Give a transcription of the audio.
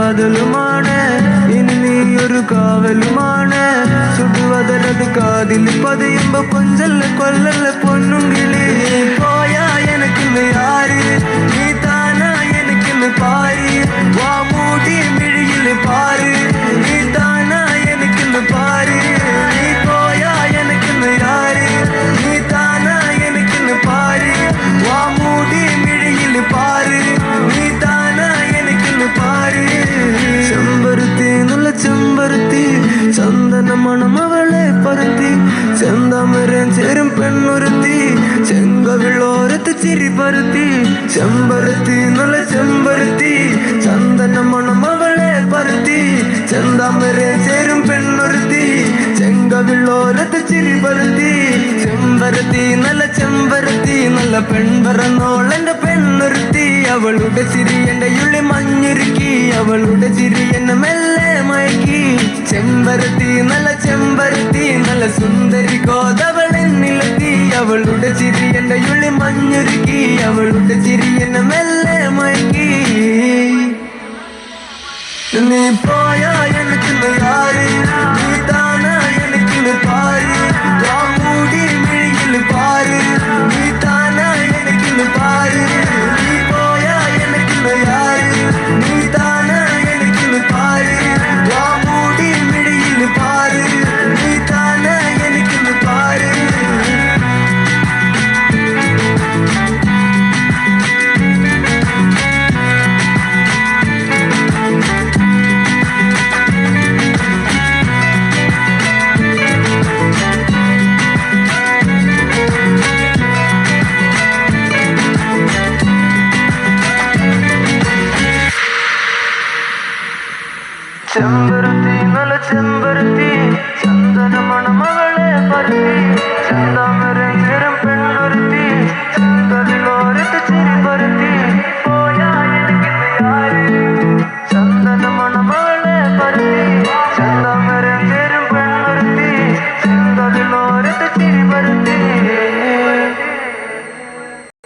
കാതലുമാണ്, ഇനി നീ ഒരു കാവലുമാണ്. ചുടുവതരത് കാതിൽ പതിയുമ്പോ കൊഞ്ചല്ല കൊല്ലല്ല പൊന്നും കിളി. പോയാ എനിക്കിന്ന് ആര്, നീ താനാ എനിക്കിന്ന് പാരി. വാ മൂടി മിഴിയിൽ പാര്, നീ താനാ എനിക്കിന്ന് പാര്. നീ പോയാ എനിക്കിന്ന് ആര്, നീ താനാ എനിക്കിന്ന് പാര്. വാ മൂടി മിഴിയിൽ പാര്, നീ താനാ എനിക്കിന്ന് പാര്. ചെമ്പരുത്തി നല്ല ചെമ്പരുത്തി, ചന്ദന മണം അവളെ പരത്തി. ചെന്താമരൻ ചേരും പെണ്ണുരുത്തി, ചെങ്കവിളോരത്ത് ചിരി പരത്തി. ചെമ്പരുത്തി നല്ല ചെമ്പരുത്തി, ചന്ദന മണം അവളെ പരത്തി. ചെന്താമരൻ ചേരും പെണ്ണുരുത്തി, ചെങ്കവിളോരത്ത് ചിരി പരത്തി. ചെമ്പരത്തി നല്ല ചെമ്പരത്തി, നല്ല പെൺപറന്നോളെന്റെ പെണ്ണുരുത്തി. അവളുടെ ചിരി എന്റെ ഉള്ളി മഞ്ഞുരുക്കി, അവളുടെ ചിരി എന്നെ മെല്ലെ മയക്കി. ചെമ്പരത്തി നല്ല ചെമ്പരത്തി, നല്ല സുന്ദരി കോതവളെന്നിലെത്തി. അവളുടെ ചിരി എന്റെ ഉള്ളി മഞ്ഞുരുക്കി, അവളുടെ ചിരി എന്നെ മെല്ലെ മയക്കി. നീ പോയാ എനിക്കിന്ന് ആര്, നീ താനാ എനിക്കിന്ന് പാര്. വാ മൂടി മിഴിയിൽ പാര്, നീ താനാ എനിക്കിന്ന് പാര്. നീ പോയാ എനിക്കിന്ന് ആര്, നീ താനാ എനിക്കിന്ന് പാര്. വാ മൂടി മിഴിയിൽ പാര്, നീ താനാ എനിക്കിന്ന് പാര്. ചെമ്പരത്തി നല്ല ചെമ്പരത്തി, ചന്ദന മണം അവളെ പരത്തി.